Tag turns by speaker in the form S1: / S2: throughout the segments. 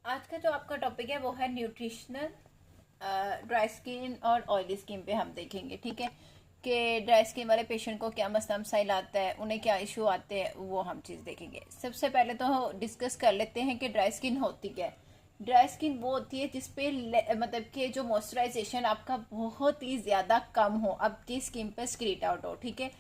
S1: आज का जो आपका टॉपिक है वो है न्यूट्रिशनल ड्राई स्किन और ऑयली स्किन पे हम देखेंगे। ठीक है कि ड्राई स्किन वाले पेशेंट को क्या मसला मसाइल आता है, उन्हें क्या इशू आते हैं, वो हम चीज़ देखेंगे। सबसे पहले तो डिस्कस कर लेते हैं कि ड्राई स्किन होती क्या है। ड्राई स्किन वो होती है जिसपे मतलब कि जो मॉइस्चराइजेशन आपका बहुत ही ज़्यादा कम हो, आपकी स्किन पे स्क्रीट आउट हो। ठीक है,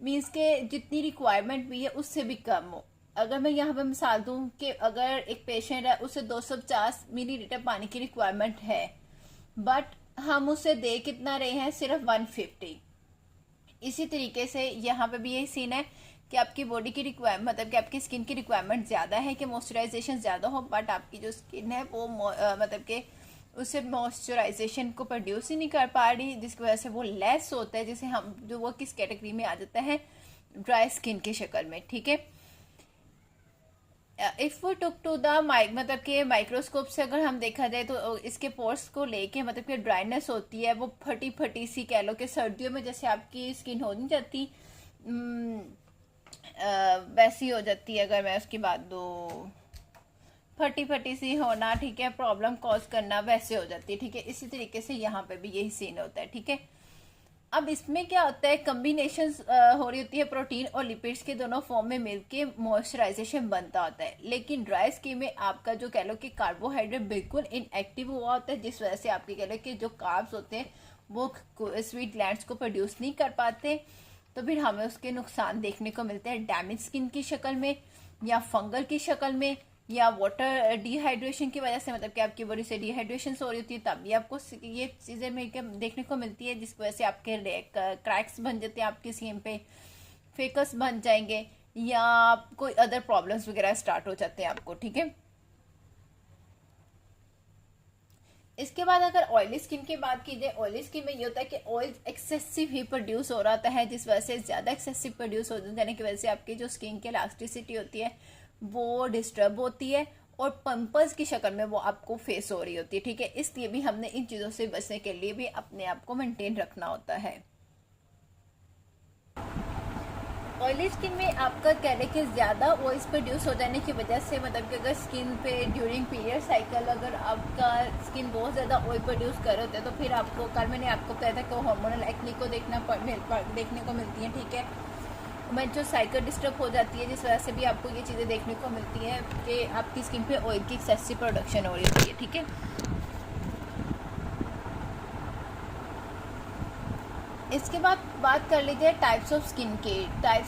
S1: मीन्स के जितनी रिक्वायरमेंट भी है उससे भी कम हो। अगर मैं यहाँ पे मिसाल दूं कि अगर एक पेशेंट है उसे 250 मिलीलीटर पानी की रिक्वायरमेंट है, बट हम उसे दे कितना रहे हैं, सिर्फ 150। इसी तरीके से यहाँ पे भी यही सीन है कि आपकी बॉडी की रिक्वायरमेंट मतलब कि आपकी स्किन की रिक्वायरमेंट ज़्यादा है कि मॉइस्चराइजेशन ज़्यादा हो, बट आपकी जो स्किन है वो मतलब कि उससे मॉइस्चराइजेशन को प्रोड्यूस ही नहीं कर पा रही, जिसकी वजह से वो लेस होता है, जिसे हम जो वो किस कैटेगरी में आ जाता है, ड्राई स्किन की शक्ल में। ठीक है, इफ वो टुक टू द मतलब कि माइक्रोस्कोप से अगर हम देखा जाए तो इसके पोर्स को लेके मतलब कि ड्राइनेस होती है, वो फटी फटी सी कह लो कि सर्दियों में जैसे आपकी स्किन हो नहीं जाती वैसी हो जाती है। अगर मैं उसकी बात दूँ, फटी फटी सी होना, ठीक है, प्रॉब्लम कॉज करना, वैसे हो जाती है। ठीक है, इसी तरीके से यहाँ पे भी यही सीन होता है। ठीक है, अब इसमें क्या होता है, कम्बिनेशन हो रही होती है प्रोटीन और लिपिड्स के दोनों फॉर्म में मिलके मॉइस्चराइजेशन बनता होता है। लेकिन ड्राई स्किन में आपका जो कह लो कि कार्बोहाइड्रेट बिल्कुल इनएक्टिव हुआ होता है, जिस वजह से आपके कह लो कि जो कार्ब्स होते हैं वो स्वीट ग्लैंड्स को प्रोड्यूस नहीं कर पाते, तो फिर हमें उसके नुकसान देखने को मिलते हैं डैमेज स्किन की शक्ल में, या फंगल की शक्ल में, या वाटर डिहाइड्रेशन की वजह से, मतलब कि आपकी बॉडी से डिहाइड्रेशन हो रही होती है, तब भी आपको ये चीज़ें मिलकर देखने को मिलती है, जिसकी वजह से आपके क्रैक्स बन जाते हैं आपकी स्किन पे, फेकस बन जाएंगे, या कोई अदर प्रॉब्लम्स वगैरह स्टार्ट हो जाते हैं आपको। ठीक है, इसके बाद अगर ऑयली स्किन की बात की जाए, ऑयली स्किन में ये होता है कि ऑयल एक्सेसिव ही प्रोड्यूस हो रहा है, जिस वजह से ज़्यादा एक्सेसिव प्रोड्यूस हो जाने की वजह से आपकी जो स्किन की इलास्टिसिटी होती है वो डिस्टर्ब होती है, और पंपल्स की शक्ल में वो आपको फेस हो रही होती है। ठीक है, इसलिए भी हमने इन चीज़ों से बचने के लिए भी अपने आप को मेंटेन रखना होता है। ऑयली स्किन में आपका कह रहे कि ज़्यादा ऑयल प्रोड्यूस हो जाने की वजह से, मतलब कि अगर स्किन पे ड्यूरिंग पीरियड साइकिल अगर आपका स्किन बहुत ज़्यादा ऑयल प्रोड्यूस कर होते हैं, तो फिर आपको, कल मैंने आपको बताया था कि हार्मोनल एक्ने को देखने को मिलती है। ठीक है, मैं जो साइकिल डिस्टर्ब हो जाती है, जिस वजह से भी आपको ये चीज़ें देखने को मिलती हैं कि आपकी स्किन पे ऑयल की एक्सेसिव प्रोडक्शन हो रही होती है। ठीक है, इसके बाद बात कर लीजिए टाइप्स ऑफ स्किन की।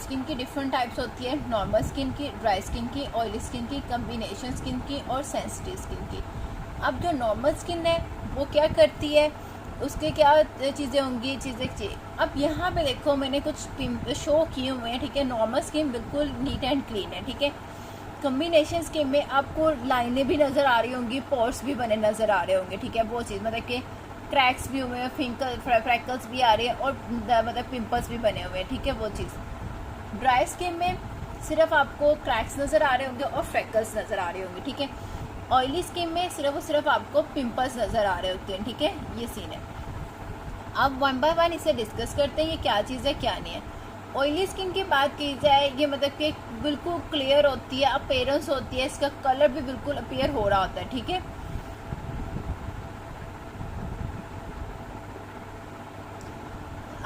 S1: स्किन की डिफरेंट टाइप्स होती है, नॉर्मल स्किन की, ड्राई स्किन की, ऑयली स्किन की, कम्बिनेशन स्किन की और सेंसिटिव स्किन की। अब जो नॉर्मल स्किन है वो क्या करती है, उसके क्या चीज़ें होंगी, अब यहाँ पे देखो मैंने कुछ शो किए हुए हैं। ठीक है, नॉर्मल स्किन बिल्कुल नीट एंड क्लीन है। ठीक है, कम्बिनेशन स्किन में आपको लाइनें भी नज़र आ रही होंगी, पोर्स भी बने नज़र आ रहे होंगे। ठीक है, वो चीज़ मतलब कि क्रैक्स भी हुए हैं, फ्रैकल्स भी आ रहे हैं, और मतलब पिंपल्स भी बने हुए हैं। ठीक है, वो चीज़। ड्राई स्किन में सिर्फ आपको क्रैक्स नज़र आ रहे होंगे और फ्रैकल्स नज़र आ रहे होंगे। ठीक है, ऑयली स्किन में सिर्फ और सिर्फ आपको पिंपल्स नज़र आ रहे होते हैं। ठीक है, ये सीन है। अब वन बाय वन इसे डिस्कस करते हैं, ये क्या चीज़ है क्या नहीं है। ऑयली स्किन की बात की जाए, ये मतलब कि बिल्कुल क्लियर होती है, अपीयरेंस होती है, इसका कलर भी बिल्कुल अपीयर हो रहा होता है। ठीक है,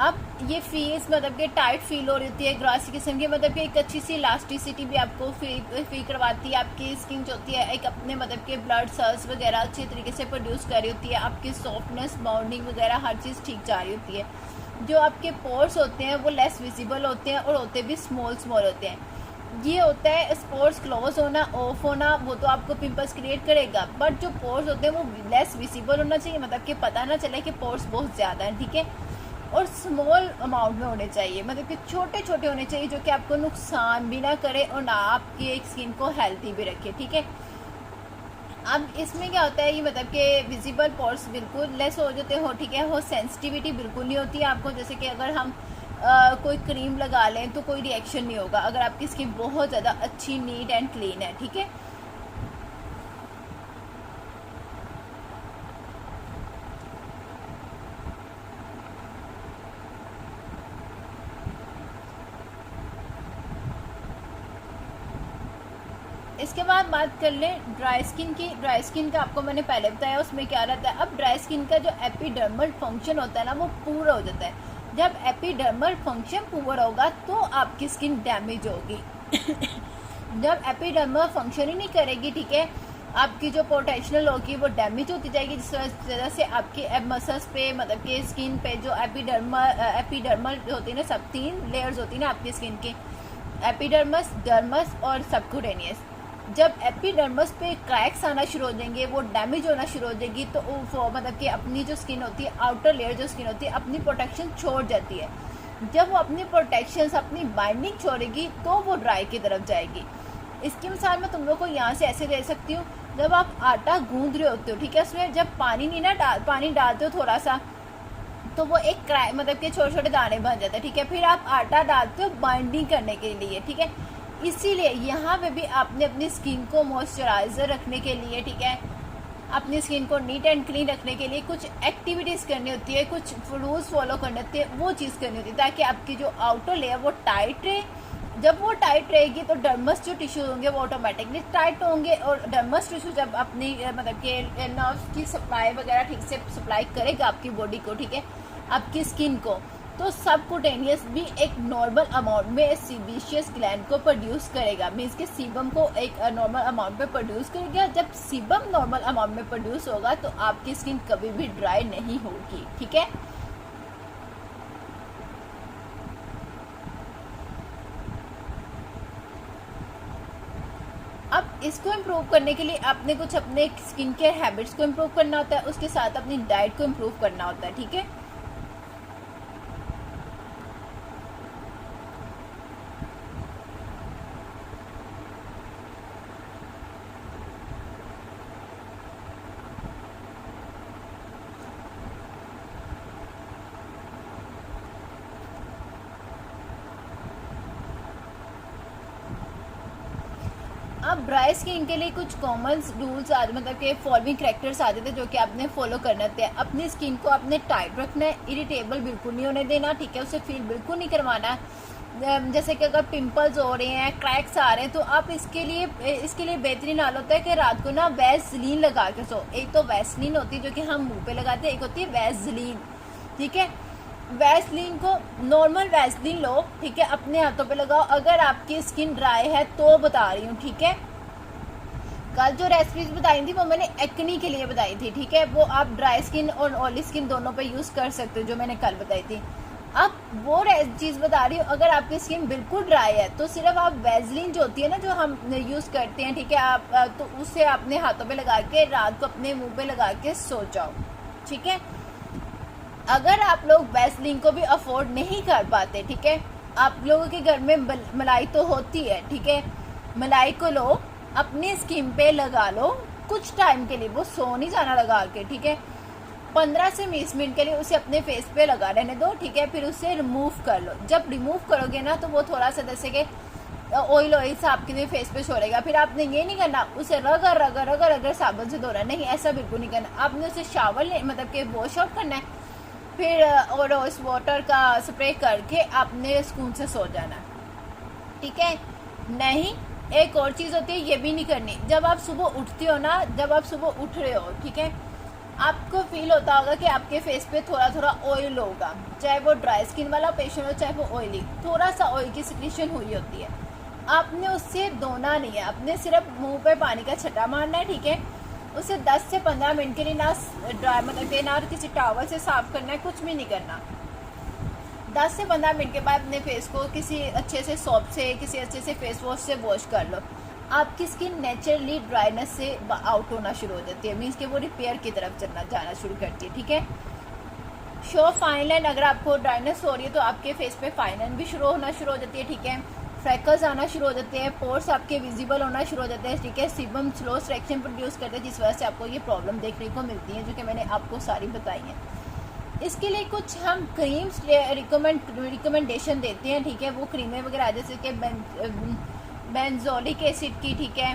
S1: अब ये फील्स मतलब कि टाइट फील हो रही होती है, ग्रासी किस्म की, मतलब कि एक अच्छी सी इलास्टिसिटी भी आपको फील करवाती है। आपकी स्किन जो होती है एक अपने मतलब के ब्लड सेल्स वगैरह अच्छी तरीके से प्रोड्यूस कर रही होती है, आपकी सॉफ्टनेस, बाउंडिंग वगैरह हर चीज़ ठीक जा रही होती है। जो आपके पोर्स होते हैं वो लेस विजिबल होते हैं और होते भी स्मॉल होते हैं। ये होता है स्पोर्स क्लोज होना, ऑफ होना, वो तो आपको पिंपल्स क्रिएट करेगा, बट जो पोर्स होते हैं वो लेस विजिबल होना चाहिए, मतलब कि पता ना चले कि पोर्स बहुत ज़्यादा है। ठीक है, और स्मॉल अमाउंट में होने चाहिए, मतलब कि छोटे छोटे होने चाहिए, जो कि आपको नुकसान भी ना करे और ना आपकी एक स्किन को हेल्थी भी रखे। ठीक है, अब इसमें क्या होता है, ये मतलब कि विजिबल पोर्स बिल्कुल लेस हो जाते हो। ठीक है, वो सेंसिटिविटी बिल्कुल नहीं होती है आपको, जैसे कि अगर हम कोई क्रीम लगा लें तो कोई रिएक्शन नहीं होगा अगर आपकी स्किन बहुत ज़्यादा अच्छी, नीट एंड क्लीन है। ठीक है, इसके बाद बात कर लें ड्राई स्किन की। ड्राई स्किन का आपको मैंने पहले बताया उसमें क्या रहता है। अब ड्राई स्किन का जो एपिडर्मल फंक्शन होता है ना वो पूरा हो जाता है। जब एपिडर्मल फंक्शन पूरा होगा तो आपकी स्किन डैमेज होगी। जब एपिडर्मल फंक्शन ही नहीं करेगी, ठीक है, आपकी जो पोटेंशियल होगी वो डैमेज होती जाएगी, जिस वजह से आपके मसल्स पे मतलब कि स्किन पे जो एपिडर्मल होती है ना, सब 3 लेयर्स होती है ना आपकी स्किन की, एपिडर्मस, डर्मस और सबक्यूटेनियस। जब एपिडर्मस पे क्रैक्स आना शुरू हो जाएंगे, वो डैमेज होना शुरू हो जाएगी, तो वो मतलब कि अपनी जो स्किन होती है, आउटर लेयर जो स्किन होती है, अपनी प्रोटेक्शन छोड़ जाती है। जब वो अपनी प्रोटेक्शन अपनी बाइंडिंग छोड़ेगी तो वो ड्राई की तरफ जाएगी। इसकी मिसाल मैं तुम लोग को यहाँ से ऐसे दे सकती हूँ। जब आप आटा गूंद रहे होते हो, ठीक है, उसमें जब पानी नहीं ना पानी डालते हो थोड़ा सा, तो वो एक क्रैक मतलब कि छोटे छोटे दाने बन जाते हैं, ठीक है। फिर आप आटा डालते हो बाइंडिंग करने के लिए, ठीक है। इसीलिए यहाँ पे भी आपने अपनी स्किन को मॉइस्चराइजर रखने के लिए, ठीक है, अपनी स्किन को नीट एंड क्लीन रखने के लिए कुछ एक्टिविटीज़ करनी होती है, कुछ रूल्स फॉलो करने होते हैं, वो चीज़ करनी होती है ताकि आपकी जो आउटर लेयर वो टाइट रहे। जब वो टाइट रहेगी तो डर्मस जो टिश्यू होंगे वो ऑटोमेटिकली टाइट होंगे, और डर्मस टिश्यू जब अपनी मतलब कि नर्व्स की सप्लाई वगैरह ठीक से सप्लाई करेगा आपकी बॉडी को, ठीक है, आपकी स्किन को, तो सबक्यूटेनियस भी एक नॉर्मल अमाउंट में सीबेशियस ग्लैंड को प्रोड्यूस करेगा। मीन्स कि सीबम को एक नॉर्मल अमाउंट में प्रोड्यूस करेगा। जब सीबम नॉर्मल अमाउंट में प्रोड्यूस होगा तो आपकी स्किन कभी भी ड्राई नहीं होगी, ठीक है। अब इसको इम्प्रूव करने के लिए आपने कुछ अपने स्किन केयर हैबिट्स को इम्प्रूव करना होता है, उसके साथ अपनी डाइट को इम्प्रूव करना होता है, ठीक है। अब ड्राई स्किन के लिए कुछ कॉमन रूल्स मतलब कि फॉलोइंग करैक्टर्स आते थे जो कि आपने फॉलो करना होते हैं। अपनी स्किन को आपने टाइट रखना है, इरिटेबल बिल्कुल नहीं होने देना, ठीक है, उसे फील बिल्कुल नहीं करवाना। जैसे कि अगर पिंपल्स हो रहे हैं, क्रैक्स आ रहे हैं, तो आप इसके लिए बेहतरीन हाल होता है कि रात को ना वैसलीन लगा के सो। एक तो वैसलीन होती है जो कि हम मुँह पे लगाते हैं, एक होती है वैसलीन, ठीक है। वैसलीन को नॉर्मल वैसलीन लो, ठीक है, अपने हाथों पे लगाओ अगर आपकी स्किन ड्राई है तो बता रही हूँ, ठीक है। कल जो रेसिपीज बताई थी वो मैंने एक्नी के लिए बताई थी, ठीक है, वो आप ड्राई स्किन और ऑयली स्किन दोनों पे यूज़ कर सकते हो जो मैंने कल बताई थी। अब वो चीज़ बता रही हूँ, अगर आपकी स्किन बिल्कुल ड्राई है तो सिर्फ आप वैसलीन जो होती है ना जो हम यूज़ करते हैं, ठीक है, आप तो उसे अपने हाथों पे लगा के रात को अपने मुंह पे लगा के सो जाओ, ठीक है। अगर आप लोग वैसलीन को भी अफोर्ड नहीं कर पाते, ठीक है, आप लोगों के घर में मलाई तो होती है, ठीक है, मलाई को लो अपनी स्किन पे लगा लो कुछ टाइम के लिए, वो सो नहीं जाना लगा के, ठीक है, 15 से 20 मिनट के लिए उसे अपने फेस पे लगा रहने दो, ठीक है। फिर उसे रिमूव कर लो। जब रिमूव करोगे ना तो वो थोड़ा सा जैसे कि ऑयल सा आपके फेस पे छोड़ेगा। फिर आपने ये नहीं करना उसे रगड़ रगड़ रगड़ रगड़ साबुन से धोना, नहीं, ऐसा बिल्कुल नहीं करना। आपने उसे शावर मतलब कि वॉश आउट करना है, फिर और उस वाटर का स्प्रे करके आपने सुकून से सो जाना, ठीक है। नहीं, एक और चीज़ होती है, ये भी नहीं करनी। जब आप सुबह उठते हो ना, जब आप सुबह उठ रहे हो, ठीक है, आपको फील होता होगा कि आपके फेस पे थोड़ा थोड़ा ऑयल होगा, चाहे वो ड्राई स्किन वाला पेशेंट हो चाहे वो ऑयली, थोड़ा सा ऑयल की सिक्रीशन हुई होती है। आपने उससे धोना नहीं है, आपने सिर्फ मुंह पे पानी का छटा मारना है, ठीक है। उसे 10 से 15 मिनट के लिए ना ड्राई मतलब कि ना किसी टॉवल से साफ करना है, कुछ भी नहीं करना। 10 से 15 मिनट के बाद अपने फेस को किसी अच्छे से सोप से, किसी अच्छे से फेस वॉश से वॉश कर लो। आपकी स्किन नेचुरली ड्राइनेस से आउट होना शुरू हो जाती है, मीन्स कि वो रिपेयर की तरफ जाना शुरू करती है, ठीक है। शो फाइन लाइन, अगर आपको ड्राइनेस हो रही है तो आपके फेस पे फाइन लाइन भी शुरू होना शुरू हो जाती है, ठीक है। फ्रैकल्स आना शुरू हो जाते हैं, पोर्स आपके विजिबल होना शुरू हो जाते हैं, ठीक है। सीबम स्लो सिलेक्शन प्रोड्यूस करते हैं जिस वजह से आपको ये प्रॉब्लम देखने को मिलती है जो कि मैंने आपको सारी बताई हैं। इसके लिए कुछ हम क्रीम्स रिकमेंडेशन देते हैं, ठीक है। वो क्रीमें वगैरह जैसे कि बेंजोलिक एसिड की, ठीक है,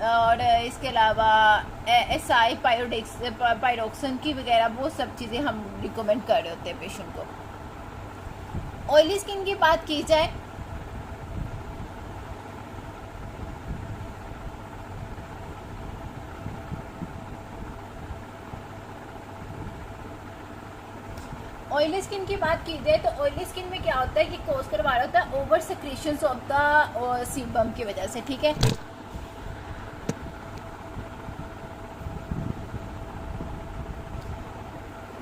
S1: और इसके अलावा SI पायरोक्सिन की वगैरह, वो सब चीज़ें हम रिकमेंड कर रहे होते हैं पेशेंट को। ऑयली स्किन की बात की जाए ऑयली स्किन की बात की जाए तो ऑयली स्किन में क्या होता है कि कोज करवा रहा होता है over secretions of the sebum की वजह से, ठीक है।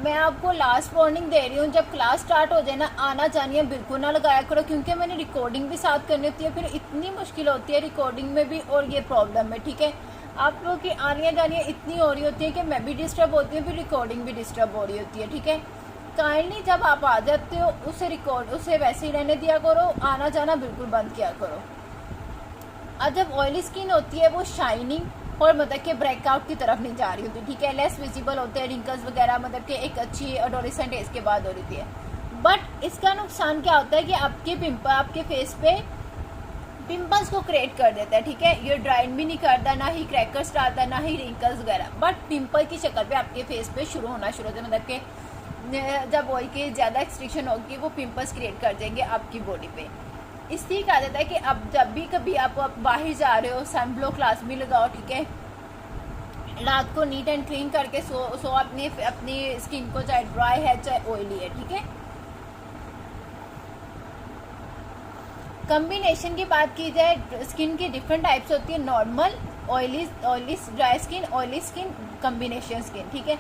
S1: मैं आपको लास्ट वार्निंग दे रही हूँ, जब क्लास स्टार्ट हो जाए ना, आना जानिए बिल्कुल ना लगाया करो, क्योंकि मैंने रिकॉर्डिंग भी साथ करनी होती है, फिर इतनी मुश्किल होती है रिकॉर्डिंग में भी और ये प्रॉब्लम है, ठीक है। आप लोगों की आनियाँ जानियाँ इतनी हो रही होती है कि मैं भी डिस्टर्ब होती हूँ, फिर रिकॉर्डिंग भी डिस्टर्ब हो रही होती है, ठीक है। काइंडली जब आप आ जाते हो उसे वैसे ही रहने दिया करो, आना जाना बिल्कुल बंद किया करो। अब जब ऑयली स्किन होती है वो शाइनिंग और मतलब के ब्रेकआउट की तरफ नहीं जा रही होती, ठीक है, लेस विजिबल होते हैं रिंकल्स वगैरह, मतलब कि एक अच्छी एडोलेसेंट एज के बाद हो रही है। बट इसका नुकसान क्या होता है कि आपके फेस पे पिंपल्स को क्रिएट कर देता है, ठीक है। ये ड्राइन भी नहीं करता, ना ही क्रैकर्स डालता, ना ही रिंकल्स वगैरह, बट पिंपल की शक्ल पे आपके फेस पे शुरू होना शुरू होता है, मतलब कि जब ऑयल की ज़्यादा एक्सट्रीशन होगी वो पिंपल्स क्रिएट कर देंगे आपकी बॉडी पे। इसलिए कहा जाता है कि अब जब भी कभी आप बाहर जा रहे हो सन ब्लॉक लाजमी लगाओ, ठीक है। रात को नीट एंड क्लीन करके सो अपनी स्किन को, चाहे ड्राई है चाहे ऑयली है, ठीक है। कम्बिनेशन की बात की जाए, स्किन की डिफरेंट टाइप्स होती है, normal, oily dry skin, oily skin, combination skin, ठीक है।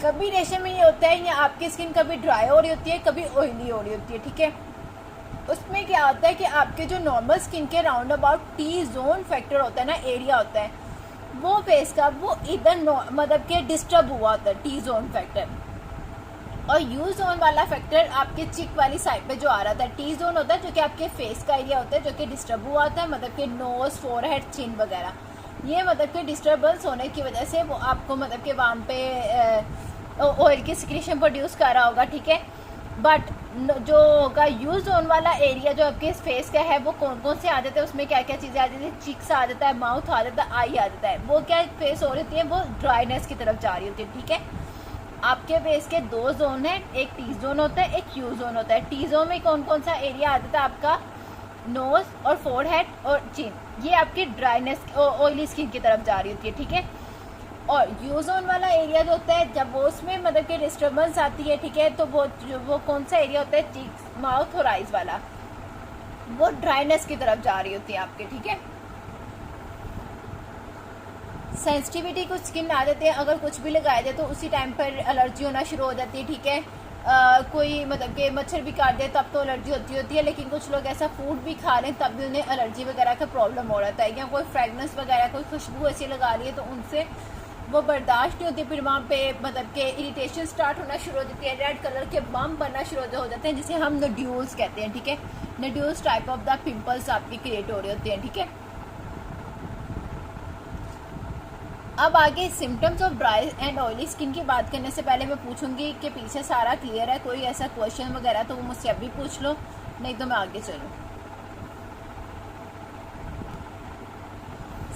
S1: कम्बिनेशन में ये होता है या आपकी स्किन कभी ड्राई हो रही होती है, कभी ऑयली हो रही होती है, ठीक है। उसमें क्या होता है कि आपके जो नॉर्मल स्किन के round about T zone factor होता है ना, एरिया होता है, वो फेस का वो इधर मतलब के डिस्टर्ब हुआ होता है, टी जोन फैक्टर। और यू जोन वाला फैक्टर आपके चिक वाली साइड पे जो आ रहा था, टी जोन होता है जो कि आपके फेस का एरिया होता है, जो कि डिस्टर्ब हुआ होता है, मतलब कि नोज, फोरहेड, चिन वगैरह। ये मतलब कि डिस्टर्बेंस होने की वजह से वो आपको मतलब कि वहाँ पे ऑयल की सिक्रीशन प्रोड्यूस कर रहा होगा, ठीक है। बट जो होगा यू जोन वाला एरिया जो आपके फेस का है, वो कौन कौन से आ जाते हैं, उसमें क्या क्या चीज़ें आ जाती है, चिक्स आ जाता है, माउथ आ जाता है, आई आ जाता है, वो क्या फेस हो रही है, वो ड्राइनेस की तरफ जा रही होती है, ठीक है। आपके फेस के दो जोन है, एक टी जोन होता है, एक यू जोन होता है। टी जोन में कौन कौन सा एरिया आ जाता है, आपका नोज और फोरहेड और चिन, ये आपकी ड्राइनेस ऑयली स्किन की तरफ जा रही होती है, ठीक है। और यू जोन वाला एरिया जो होता है, जब वो उसमें मतलब कि डिस्टर्बेंस आती है, ठीक है, तो वो कौन सा एरिया होता है, चीक्स, माउथ और आइज वाला, वो ड्राइनेस की तरफ जा रही होती है आपके, ठीक है। सेंसिटिविटी कुछ स्किन आ जाते हैं, अगर कुछ भी लगाया जाए तो उसी टाइम पर एलर्जी होना शुरू हो जाती है, ठीक है। कोई मतलब कि मच्छर भी काट दे तब तो एलर्जी होती है, लेकिन कुछ लोग ऐसा फूड भी खा रहे हैं तब भी उन्हें एलर्जी वगैरह का प्रॉब्लम हो रहा है, या कोई फ्रेगनेंस वगैरह, कोई खुशबू ऐसी लगा रही है तो उनसे वो बर्दाश्त नहीं होती, फिर वहाँ पे मतलब के इरिटेशन स्टार्ट होना शुरू हो जाती है, रेड कलर के बम्प बनना शुरू हो जाते हैं, जिसे हम नड्यूल्स कहते हैं, ठीक है। नड्यूल्स टाइप ऑफ द पिंपल्स आपकी क्रिएट हो रहे होते हैं, ठीक है। अब आगे symptoms of dry and oily skin की बात करने से पहले मैं पूछूंगी कि पीछे सारा क्लियर है, कोई ऐसा क्वेश्चन वगैरह तो वो मुझसे अभी पूछ लो, नहीं तो मैं आगे चलूँ।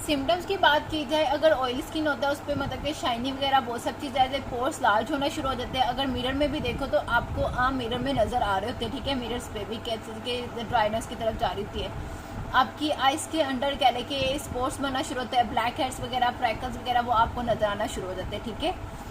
S1: सिम्टम्स की बात की जाए, अगर ऑयली स्किन होता है उस पर मतलब कि शाइनिंग वगैरह बहुत सब चीज़ जैसे पोर्स लार्ज होना शुरू हो जाते हैं। अगर मिरर में भी देखो तो आपको आम मिरर में नज़र आ रहे होते हैं, ठीक है। मिरर्स पे भी कैसे ड्राइनेस की तरफ जा रही होती है। आपकी आइज़ के अंडर कह लें कि स्पॉट्स बनना शुरू होता है, ब्लैक हेड्स वगैरह, फ्रैकल्स वगैरह वो आपको नजर आना शुरू हो जाते हैं, ठीक है।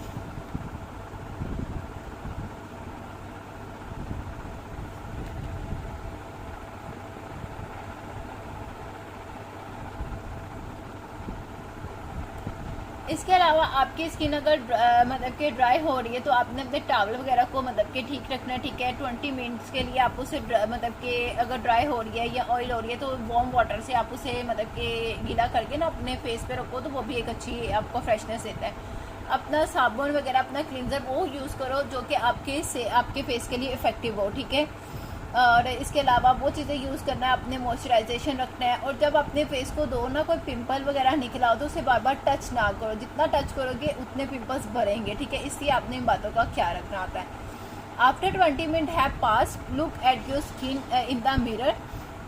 S1: इसके अलावा आपकी स्किन अगर मतलब कि ड्राई हो रही है तो आपने अपने टॉवल वगैरह को मतलब कि ठीक रखना है, ठीक है। 20 मिनट्स के लिए आप उसे मतलब कि अगर ड्राई हो रही है या ऑयल हो रही है तो वार्म वाटर से आप उसे मतलब कि गीला करके ना अपने फेस पे रखो, तो वो भी एक अच्छी आपको फ्रेशनेस देता है। अपना साबुन वगैरह, अपना क्लींजर वो यूज़ करो जो कि आपके फेस के लिए इफ़ेक्टिव हो, ठीक है। और इसके अलावा वो चीज़ें यूज़ करना है, अपने मॉइस्चराइजेशन रखना है। और जब अपने फेस को दो ना कोई पिंपल वगैरह निकला हो तो उसे बार बार टच ना करो, जितना टच करोगे उतने पिंपल्स भरेंगे, ठीक है। इसलिए आपने इन बातों का ख्याल रखना होता है। After 20 minute have pass, look at your skin in the mirror.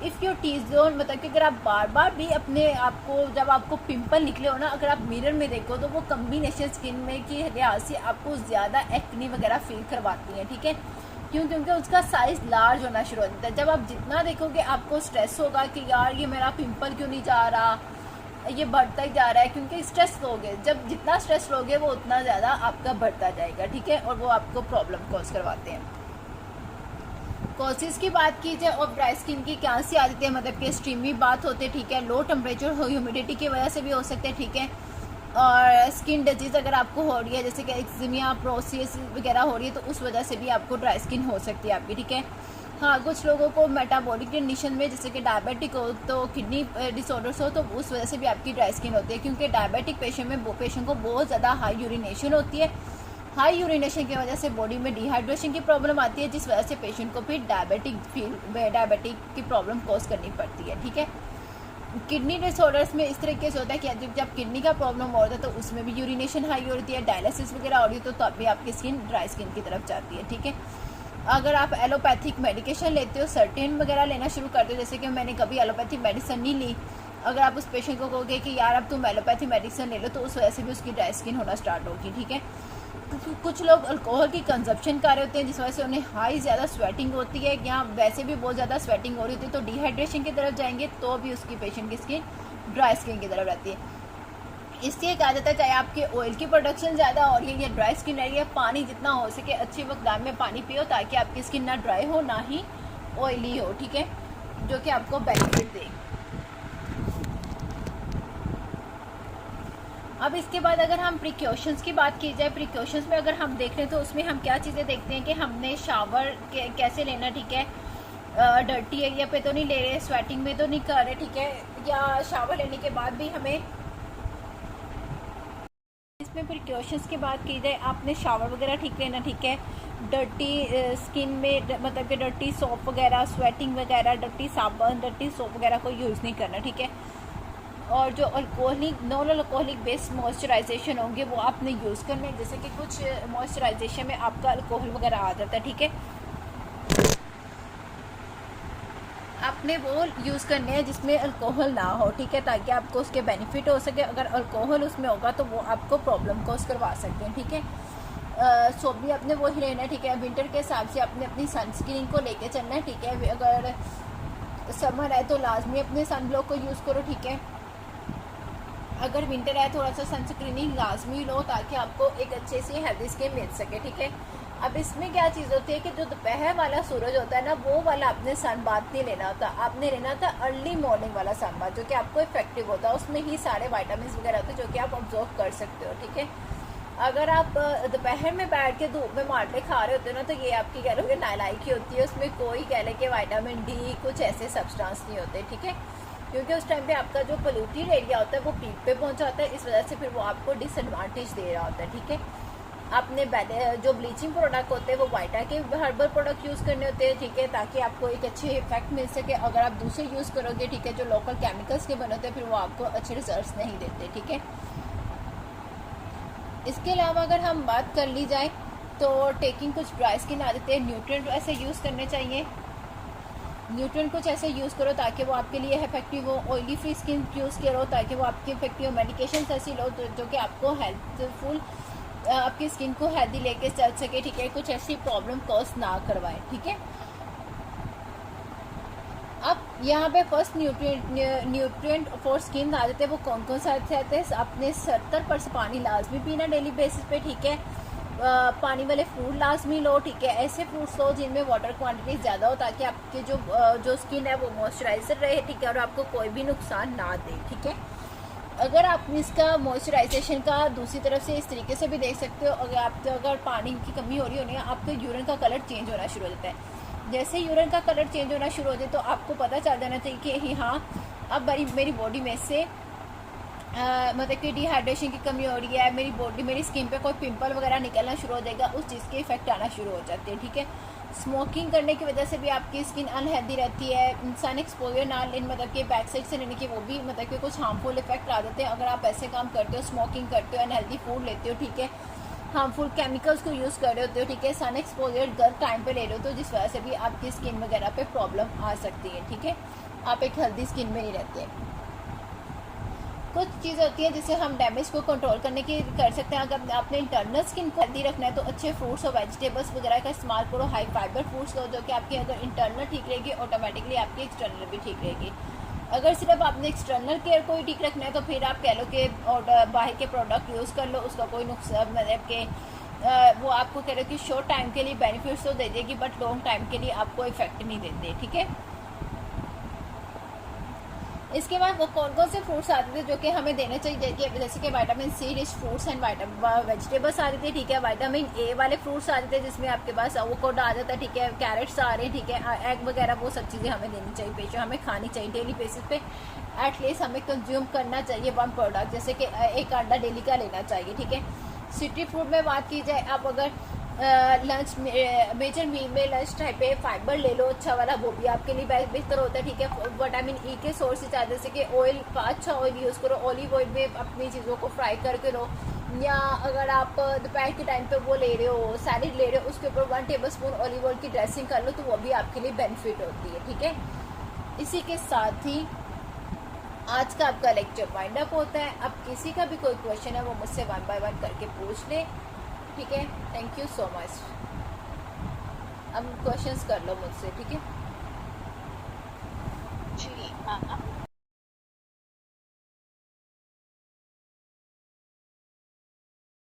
S1: If your T zone, मतलब कि अगर आप बार बार भी अपने आपको जब आपको पिंपल निकले हो ना, अगर आप मिरर में देखो तो वो कम्बिनेशन स्किन में की लिहाज से आपको ज़्यादा एक्नी वगैरह फील करवाती है, ठीक है। क्यों? क्योंकि उसका साइज़ लार्ज होना शुरू हो जाता है। जब आप जितना देखोगे आपको स्ट्रेस होगा कि यार ये मेरा पिंपल क्यों नहीं जा रहा, ये बढ़ता ही जा रहा है, क्योंकि स्ट्रेस लोगे, जब जितना स्ट्रेस लोगे वो उतना ज़्यादा आपका बढ़ता जाएगा, ठीक है, और वो आपको प्रॉब्लम कॉज करवाते हैं। कॉजेज़ की बात की जाए और ड्राई स्किन की क्या सी आदतें, मतलब कि एक्सट्रीमली बात होते हैं, ठीक है, लो टेम्परेचर ह्यूमिडिटी की वजह से भी हो सकते हैं, ठीक है, और स्किन डिजीज़ अगर आपको हो रही है जैसे कि एक्जिमिया प्रोसिस वगैरह हो रही है तो उस वजह से भी आपको ड्राई स्किन हो सकती है आपकी, ठीक है। हाँ, कुछ लोगों को मेटाबॉलिक कंडीशन में जैसे कि डायबिटिक हो तो किडनी डिसऑर्डर्स हो तो उस वजह से भी आपकी ड्राई स्किन होती है, क्योंकि डायबिटिक पेशेंट को बहुत ज़्यादा हाई यूरिनेशन होती है। हाई यूरिनेशन की वजह से बॉडी में डिहाइड्रेशन की प्रॉब्लम आती है, जिस वजह से पेशेंट को फिर डायबिटिक की प्रॉब्लम कॉज करनी पड़ती है, ठीक है। किडनी डिसऑर्डर्स में इस तरीके से होता है कि जब किडनी का प्रॉब्लम हो रहा है तो उसमें भी यूरिनेशन हाई होती है, डायलिसिस वगैरह हो रही है तो तब भी आपकी स्किन ड्राई स्किन की तरफ जाती है, ठीक है। अगर आप एलोपैथिक मेडिकेशन लेते हो, सर्टेन वगैरह लेना शुरू करते हो, जैसे कि मैंने कभी एलोपैथिक मेडिसिन नहीं ली, अगर आप उस पेशेंट को कहोगे कि यार अब तुम एलोपैथिक मेडिसिन ले लो तो उस वजह से भी उसकी ड्राई स्किन होना स्टार्ट होगी, ठीक है। कुछ लोग अल्कोहल की कंजप्शन कर रहे होते हैं जिस वजह से उन्हें हाई ज़्यादा स्वेटिंग होती है, या वैसे भी बहुत ज़्यादा स्वेटिंग हो रही होती है तो डिहाइड्रेशन की तरफ जाएंगे तो भी उसकी पेशेंट की स्किन ड्राई स्किन की तरफ रहती है। इससे एक आदत है, चाहे आपके ऑयल की प्रोडक्शन ज़्यादा हो रही है या ड्राई स्किन रह रही है, पानी जितना हो सके अच्छे मकदार में पानी पियो ताकि आपकी स्किन ना ड्राई हो ना ही ऑयली हो, ठीक है, जो कि आपको बेनिफिट दे। अब इसके बाद अगर हम प्रिकॉशंस की बात की जाए, प्रिकॉशंस में अगर हम देख रहे हैं तो उसमें हम क्या चीज़ें देखते हैं कि हमने शावर कैसे लेना, ठीक है, डर्टी एरिया पे तो नहीं ले रहे, स्वेटिंग में तो नहीं कर रहे, ठीक है, या शावर लेने के बाद भी हमें इसमें प्रिकॉशंस की बात की जाए, आपने शावर वगैरह ठीक लेना, ठीक है, डर्टी स्किन में मतलब कि डर्टी सोप वगैरह, स्वेटिंग वगैरह, डर्टी साबुन, डर्टी सोप वगैरह को यूज़ नहीं करना, ठीक है, और जो alcoholic non alcoholic based moisturisation होंगे वो आपने यूज़ करने, जैसे कि कुछ मॉइस्चराइजेशन में आपका अल्कोहल वगैरह आ जाता है, ठीक है, आपने वो यूज़ करने हैं जिसमें अल्कोहल ना हो, ठीक है, ताकि आपको उसके बेनिफिट हो सके। अगर अल्कोहल उसमें होगा तो वो आपको प्रॉब्लम कॉज करवा सकते हैं, ठीक है। सोप भी आपने वो ही लेना है, ठीक है, विंटर के हिसाब से आपने अपनी सनस्क्रीन को लेके चलना है, ठीक है, अगर समर है तो लाजमी अपने सन ब्लॉक को यूज़ करो, ठीक है, अगर विंटर है थोड़ा सा सनस्क्रीनिंग लाजमी लो ताकि आपको एक अच्छे से हेल्दी स्किन मिल सके, ठीक है। अब इसमें क्या चीज़ होती है कि जो दोपहर वाला सूरज होता है ना वो वाला आपने सन बाथ नहीं लेना होता, आपने लेना था अर्ली मॉर्निंग वाला सन बाथ जो कि आपको इफेक्टिव होता है, उसमें ही सारे वाइटामिन वगैरह होते हैं जो कि आप ऑब्जर्व कर सकते हो, ठीक है। अगर आप दोपहर में बैठ के धूप में मार्टे खा रहे होते हो ना तो ये आपकी कह लो कि नालायकी होती है, उसमें कोई कह ले कि विटामिन डी कुछ ऐसे सब्सटेंस नहीं होते, ठीक है, क्योंकि उस टाइम पे आपका जो पोल्यूटेड एरिया होता है वो पीक पे पहुंचा होता है, इस वजह से फिर वो आपको डिसएडवांटेज दे रहा होता है, ठीक है। आपने जो ब्लीचिंग प्रोडक्ट होते हैं वो वाइटा के हर्बल प्रोडक्ट यूज़ करने होते हैं, ठीक है, ताकि आपको एक अच्छे इफेक्ट मिल सके। अगर आप दूसरे यूज़ करोगे, ठीक है, जो लोकल केमिकल्स के बने होते हैं फिर वो आपको अच्छे रिजल्ट्स नहीं देते, ठीक है। इसके अलावा अगर हम बात कर ली जाए तो टेकिंग कुछ ड्राई स्किन आदतें, न्यूट्रिएंट ऐसे यूज़ करने चाहिए, न्यूट्रिएंट कुछ ऐसे यूज़ करो ताकि वो आपके लिए इफेक्टिव हो, ऑयली फ्री स्किन यूज़ करो ताकि वो आपकी इफेक्टिव हो, मेडिकेशन ऐसी लो जो कि आपको हेल्पफुल आपकी स्किन को हेल्दी लेके चल सके, ठीक है, कुछ ऐसी प्रॉब्लम कॉज ना करवाए, ठीक है। अब यहाँ पे फर्स्ट न्यूट्रिएंट फॉर स्किन आ जाते हैं, वो कौन कौन से आते हैं, आपने 70% पानी लाजमी पीना डेली बेसिस पे, ठीक है, पानी वाले फ्रूट लाजमी लो, ठीक है, ऐसे फ्रूट्स लो जिनमें वाटर क्वांटिटी ज़्यादा हो ताकि आपके जो स्किन है वो मॉइस्चराइजर रहे, ठीक है, और आपको कोई भी नुकसान ना दे, ठीक है। अगर आप इसका मॉइस्चराइजेशन का दूसरी तरफ से इस तरीके से भी देख सकते हो, अगर पानी की कमी हो रही होनी है आपके यूरिन का कलर चेंज होना शुरू हो जाता है, जैसे यूरिन का कलर चेंज होना शुरू हो जाए तो आपको पता चल जाना चाहिए कि हाँ अब मेरी बॉडी में से मतलब कि डिहाइड्रेशन की कमी हो रही है, मेरी स्किन पे कोई पिंपल वगैरह निकलना शुरू हो जाएगा, उस चीज़ के इफेक्ट आना शुरू हो जाते हैं, ठीक है। स्मोकिंग करने की वजह से भी आपकी स्किन अनहेल्दी रहती है, सन एक्सपोजर ना लेने मतलब कि बैक साइड से लेने की वो भी मतलब कि कुछ हार्मफुल इफेक्ट आ जाते हैं अगर आप ऐसे काम करते हो, स्मोकिंग करते हो, अनहेल्दी फूड लेते हो, ठीक है, हार्मफुल केमिकल्स को यूज़ कर रहे होते हो, ठीक है, सन एक्सपोजर गलत टाइम पे ले रहे हो तो जिस वजह से भी आपकी स्किन वगैरह पे प्रॉब्लम आ सकती है, ठीक है, आप एक हेल्दी स्किन में नहीं रहते। कुछ चीज़ होती है जिससे हम डैमेज को कंट्रोल करने की कर सकते हैं। अगर आपने इंटरनल स्किन को हेल्दी रखना है तो अच्छे फ्रूट्स और वेजिटेबल्स वगैरह का इस्तेमाल करो, हाई फाइबर फ्रूट्स लो जो कि आपकी अगर इंटरनल ठीक रहेगी ऑटोमेटिकली आपकी एक्सटर्नल भी ठीक रहेगी। अगर सिर्फ आपने एक्सटर्नल केयर को ही ठीक रखना है तो फिर आप कह लो कि बाहर के प्रोडक्ट यूज़ कर लो, उसका कोई नुकसान मतलब कि वो आपको कह रहे हो कि शॉर्ट टाइम के लिए बेनिफिट्स तो दे देगी बट लॉन्ग टाइम के लिए आपको इफेक्ट नहीं देते, ठीक है। इसके बाद वो कौन कौन से फ्रूट्स आते थे जो कि हमें देने चाहिए, जैसे कि vitamin C rich fruits and vegetables आ रहे थे, ठीक है। विटामिन ए वाले फ्रूट्स आ रहे थे जिसमें आपके पास एवोकाडो आ जाता है, ठीक है। कैरेट्स आ रहे हैं, ठीक है। एग वगैरह वो सब चीज़ें हमें देनी चाहिए, पेशेंट हमें खानी चाहिए डेली बेसिस पे। एटलीस्ट हमें कंज्यूम करना चाहिए 1 प्रोडक्ट, जैसे कि एक अंडा डेली का लेना चाहिए, ठीक है। सिट्री फ्रूट में बात की जाए, आप अगर लंच मेजर मील में लंच टाइम पे फाइबर ले लो अच्छा वाला, वो भी आपके लिए बेहतर होता है, ठीक है। विटामिन ई के सोर्सेज आ जैसे कि ऑयल का अच्छा ऑयल यूज़ करो, ऑलिव ऑयल में अपनी चीज़ों को फ्राई करके लो, या अगर आप दोपहर के टाइम पे वो ले रहे हो सैलेड ले रहे हो उसके ऊपर 1 टेबलस्पून ऑलिव ऑयल की ड्रेसिंग कर लो तो वो भी आपके लिए बेनिफिट होती है, ठीक है। इसी के साथ ही आज का आपका लेक्चर वाइंड अप होता है। अब किसी का भी कोई क्वेश्चन है वो मुझसे 1 बाय 1 करके पूछ ले, ठीक है। Thank you so much. अब क्वेश्चंस कर लो मुझसे, ठीक है
S2: जी